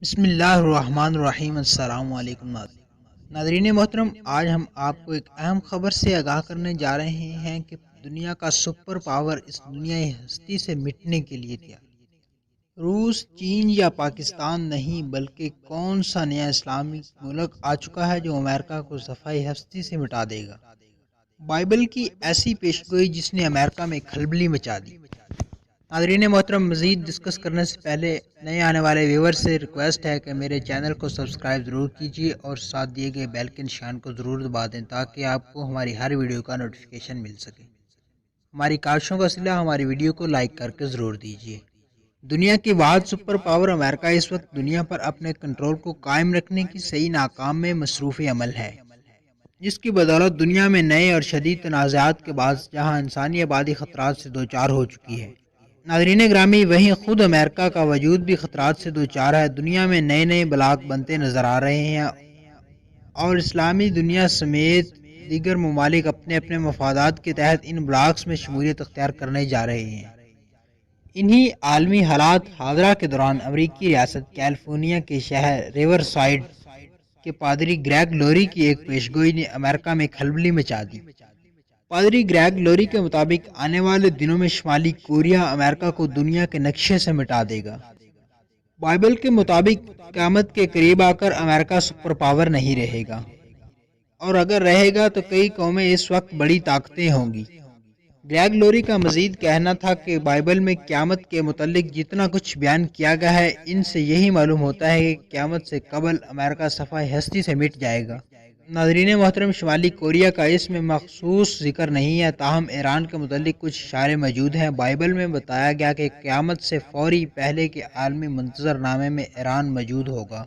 بسم اللہ الرحمن الرحیم۔ السلام علیکم ناظرین محترم، آج ہم آپ کو ایک اہم خبر سے آگاہ کرنے جا رہے ہیں کہ دنیا کا سپر پاور اس دنیای ہستی سے مٹنے کے لیے تیار۔ روس، چین یا پاکستان نہیں بلکہ کون سا نیا اسلامی ملک آ چکا ہے جو امریکہ کو صفائی ہستی سے مٹا دے گا۔ بائبل کی ایسی پیشگوئی جس نے امریکہ میں کھلبلی مچا دی۔ ناظرین محترم، مزید ڈسکس کرنے سے پہلے نئے آنے والے ویور سے ریکویسٹ ہے کہ میرے چینل کو سبسکرائب ضرور کیجیے اور ساتھ دیے گئے بیل کے نشان کو ضرور دبا دیں تاکہ آپ کو ہماری ہر ویڈیو کا نوٹیفیکیشن مل سکے۔ ہماری کاوشوں کا صلہ ہماری ویڈیو کو لائک کر کے ضرور دیجیے۔ دنیا کی واحد سپر پاور امریکہ اس وقت دنیا پر اپنے کنٹرول کو قائم رکھنے کی صحیح ناکام میں مصروف عمل ہے، جس کی بدولت دنیا میں نئے اور شدید تنازعات کے بعد جہاں انسانی آبادی خطرات سے دوچار ہو چکی ہے۔ ناظرین گرامی، وہیں خود امریکہ کا وجود بھی خطرات سے دوچار ہے۔ دنیا میں نئے نئے بلاک بنتے نظر آ رہے ہیں اور اسلامی دنیا سمیت دیگر ممالک اپنے اپنے مفادات کے تحت ان بلاکس میں شمولیت اختیار کرنے جا رہے ہیں۔ انہی عالمی حالات حاضرہ کے دوران امریکی ریاست کیلیفورنیا کے شہر ریور سائڈ کے پادری گریگ لوری کی ایک پیشگوئی نے امریکہ میں کھلبلی مچا دی۔ پادری گریگ لوری کے مطابق آنے والے دنوں میں شمالی کوریا امریکہ کو دنیا کے نقشے سے مٹا دے گا۔ بائبل کے مطابق قیامت کے قریب آ کر امریکہ سپر پاور نہیں رہے گا، اور اگر رہے گا تو کئی قومیں اس وقت بڑی طاقتیں ہوں گی۔ گریگ لوری کا مزید کہنا تھا کہ بائبل میں قیامت کے متعلق جتنا کچھ بیان کیا گیا ہے ان سے یہی معلوم ہوتا ہے کہ قیامت سے قبل امریکہ صفحہ ہستی سے مٹ جائے گا۔ ناظرین محترم، شمالی کوریا کا اس میں مخصوص ذکر نہیں ہے، تاہم ایران کے متعلق کچھ اشارے موجود ہیں۔ بائبل میں بتایا گیا کہ قیامت سے فوری پہلے کے عالمی منتظر نامے میں ایران موجود ہوگا۔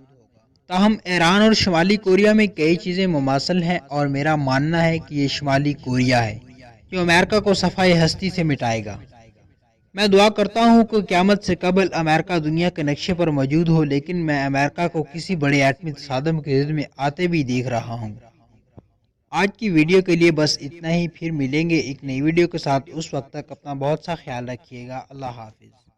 تاہم ایران اور شمالی کوریا میں کئی چیزیں مماثل ہیں اور میرا ماننا ہے کہ یہ شمالی کوریا ہے جو امریکہ کو صفحہ ہستی سے مٹائے گا۔ میں دعا کرتا ہوں کہ قیامت سے قبل امریکہ دنیا کے نقشے پر موجود ہو، لیکن میں امریکہ کو کسی بڑے ایٹمی تصادم کی زد میں آتے بھی دیکھ رہا ہوں۔ آج کی ویڈیو کے لیے بس اتنا ہی، پھر ملیں گے ایک نئی ویڈیو کے ساتھ۔ اس وقت تک اپنا بہت سا خیال رکھیے گا۔ اللہ حافظ۔